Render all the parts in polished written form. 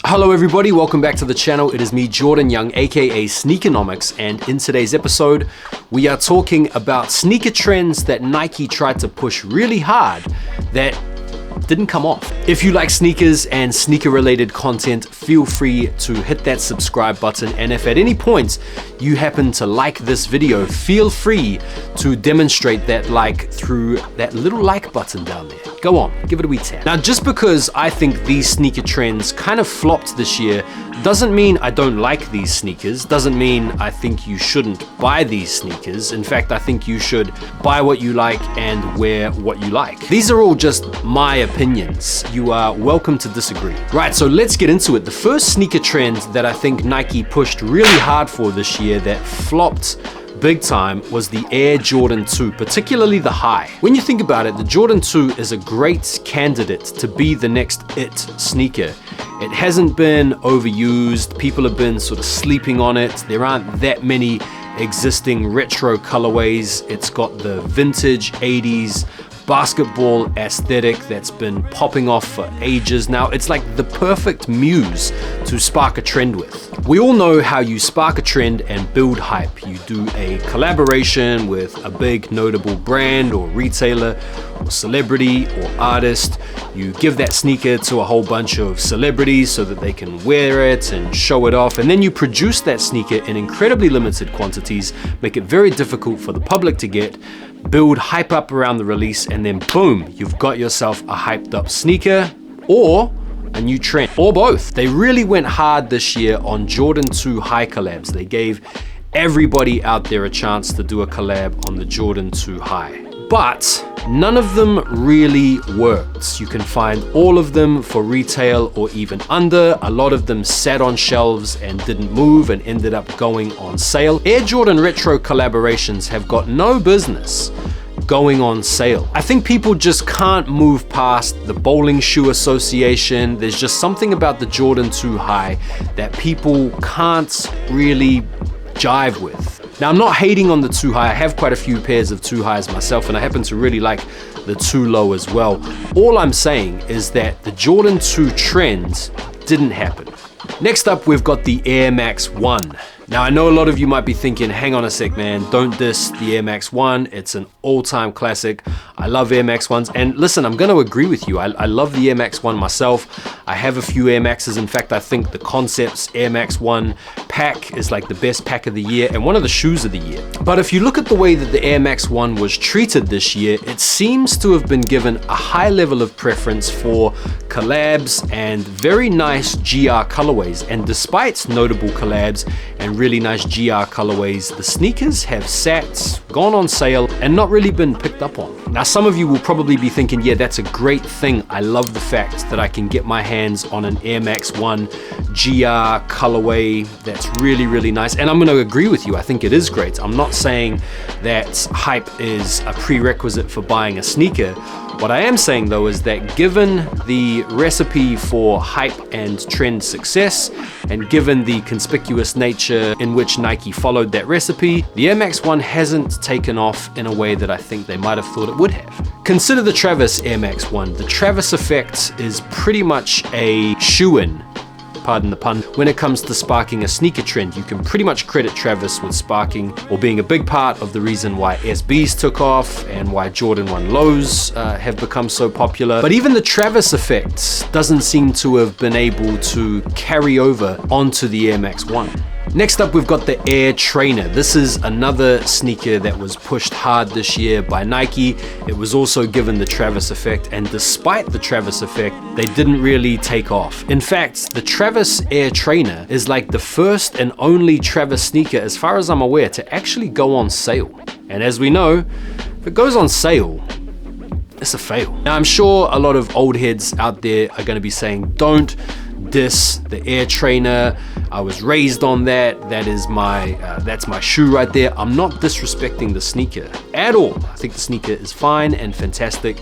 Hello everybody, welcome back to the channel. It is me, Jordan Young, aka Sneakernomics, and in today's episode, we are talking about sneaker trends that Nike tried to push really hard that didn't come off. If you like sneakers and sneaker related content, feel free to hit that subscribe button, and if at any point you happen to like this video, feel free to demonstrate that like through that little like button down there. Go on, give it a wee tap. Now, just because I think these sneaker trends kind of flopped this year doesn't mean I don't like these sneakers, doesn't mean I think you shouldn't buy these sneakers. In fact, I think you should buy what you like and wear what you like. These are all just my opinions. You are welcome to disagree. Right, so let's get into it. The first sneaker trend that I think Nike pushed really hard for this year that flopped big time was the Air Jordan 2, particularly the high. When you think about it, the Jordan 2 is a great candidate to be the next it sneaker. It hasn't been overused, people have been sort of sleeping on it, there aren't that many existing retro colorways. It's got the vintage 80s basketball aesthetic that's been popping off for ages now. It's like the perfect muse to spark a trend with. We all know how you spark a trend and build hype. You do a collaboration with a big notable brand or retailer or celebrity or artist. You give that sneaker to a whole bunch of celebrities so that they can wear it and show it off, and then you produce that sneaker in incredibly limited quantities, make it very difficult for the public to get, build hype up around the release, and then boom, you've got yourself a hyped up sneaker or a new trend, or both. They really went hard this year on Jordan 2 high collabs. They gave everybody out there a chance to do a collab on the Jordan 2 high. But none of them really worked. You can find all of them for retail or even under. A lot of them sat on shelves and didn't move and ended up going on sale. Air Jordan retro collaborations have got no business going on sale. I think people just can't move past the bowling shoe association. There's just something about the Jordan 2 high that people can't really jive with. Now, I'm not hating on the 2 high. I have quite a few pairs of 2 highs myself, and I happen to really like the 2 low as well. All I'm saying is that the Jordan 2 trend didn't happen. Next up, we've got the Air Max 1. Now, I know a lot of you might be thinking, hang on a sec, man, don't diss the Air Max 1. It's an all-time classic. I love Air Max 1s. And listen, I'm gonna agree with you. I love the Air Max 1 myself. I have a few Air Maxes. In fact, I think the Concepts Air Max 1 pack is like the best pack of the year and one of the shoes of the year. But if you look at the way that the Air Max 1 was treated this year, it seems to have been given a high level of preference for collabs and very nice GR colorways. And despite notable collabs and really nice GR colorways, the sneakers have sat, gone on sale, and not really been picked up on. Now, some of you will probably be thinking, yeah, that's a great thing. I love the fact that I can get my hands on an Air Max 1 GR colorway that's really, really nice. And I'm going to agree with you. I think it is great. I'm not saying that hype is a prerequisite for buying a sneaker. What I am saying though is that given the recipe for hype and trend success, and given the conspicuous nature in which Nike followed that recipe, the Air Max 1 hasn't taken off in a way that I think they might have thought it would have. Consider the Travis Air Max 1. The Travis effect is pretty much a shoe-in, pardon the pun, when it comes to sparking a sneaker trend. You can pretty much credit Travis with sparking or being a big part of the reason why SBs took off and why Jordan 1 lows have become so popular. But even the Travis effect doesn't seem to have been able to carry over onto the Air Max 1. Next up, we've got the Air Trainer. This is another sneaker that was pushed hard this year by Nike. It was also given the Travis effect, and despite the Travis effect, they didn't really take off. In fact, the Travis Air Trainer is like the first and only Travis sneaker, as far as I'm aware, to actually go on sale. And as we know, if it goes on sale, it's a fail. Now, I'm sure a lot of old heads out there are going to be saying, don't diss the Air Trainer. I was raised on that. That is that's my shoe right there. I'm not disrespecting the sneaker at all. I think the sneaker is fine and fantastic.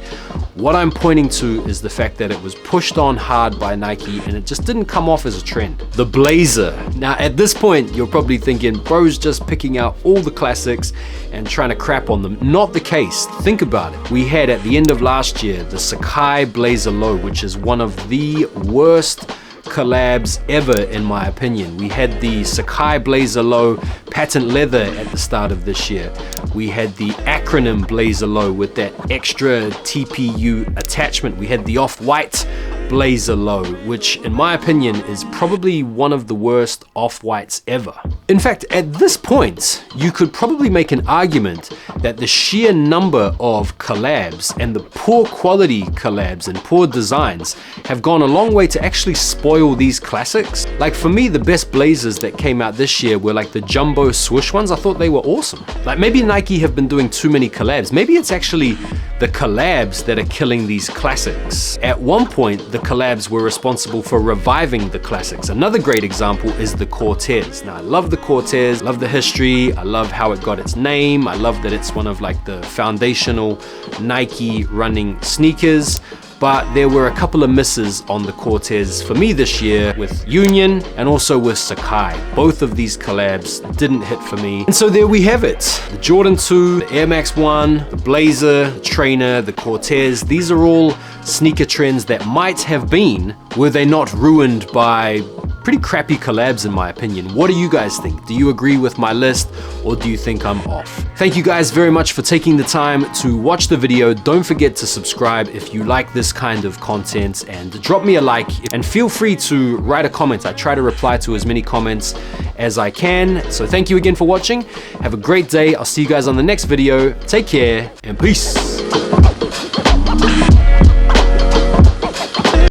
What I'm pointing to is the fact that it was pushed on hard by Nike and it just didn't come off as a trend. The Blazer. Now at this point, you're probably thinking, bro's just picking out all the classics and trying to crap on them. Not the case. Think about it. We had at the end of last year, the Sacai Blazer Low, which is one of the worst collabs ever, in my opinion. We had the Sacai Blazer Low patent leather at the start of this year. We had the acronym Blazer Low with that extra TPU attachment. We had the off-white Blazer Low, which in my opinion is probably one of the worst off-whites ever. In fact, at this point, you could probably make an argument that the sheer number of collabs and the poor quality collabs and poor designs have gone a long way to actually spoil these classics. Like for me, the best blazers that came out this year were like the jumbo swoosh ones. I thought they were awesome. Like maybe Nike have been doing too many collabs. Maybe it's actually the collabs that are killing these classics. At one point, the collabs were responsible for reviving the classics. Another great example is the Cortez. Now I love the Cortez, love the history, I love how it got its name, I love that it's one of like the foundational Nike running sneakers. But there were a couple of misses on the Cortez for me this year with Union and also with Sacai. Both of these collabs didn't hit for me. And so there we have it. The Jordan 2, the Air Max 1, the Blazer, the Trainer, the Cortez. These are all sneaker trends that might have been, were they not ruined by pretty crappy collabs in my opinion. What do you guys think? Do you agree with my list or do you think I'm off? Thank you guys very much for taking the time to watch the video. Don't forget to subscribe if you like this kind of content and drop me a like and feel free to write a comment. I try to reply to as many comments as I can. So thank you again for watching. Have a great day. I'll see you guys on the next video. Take care and peace.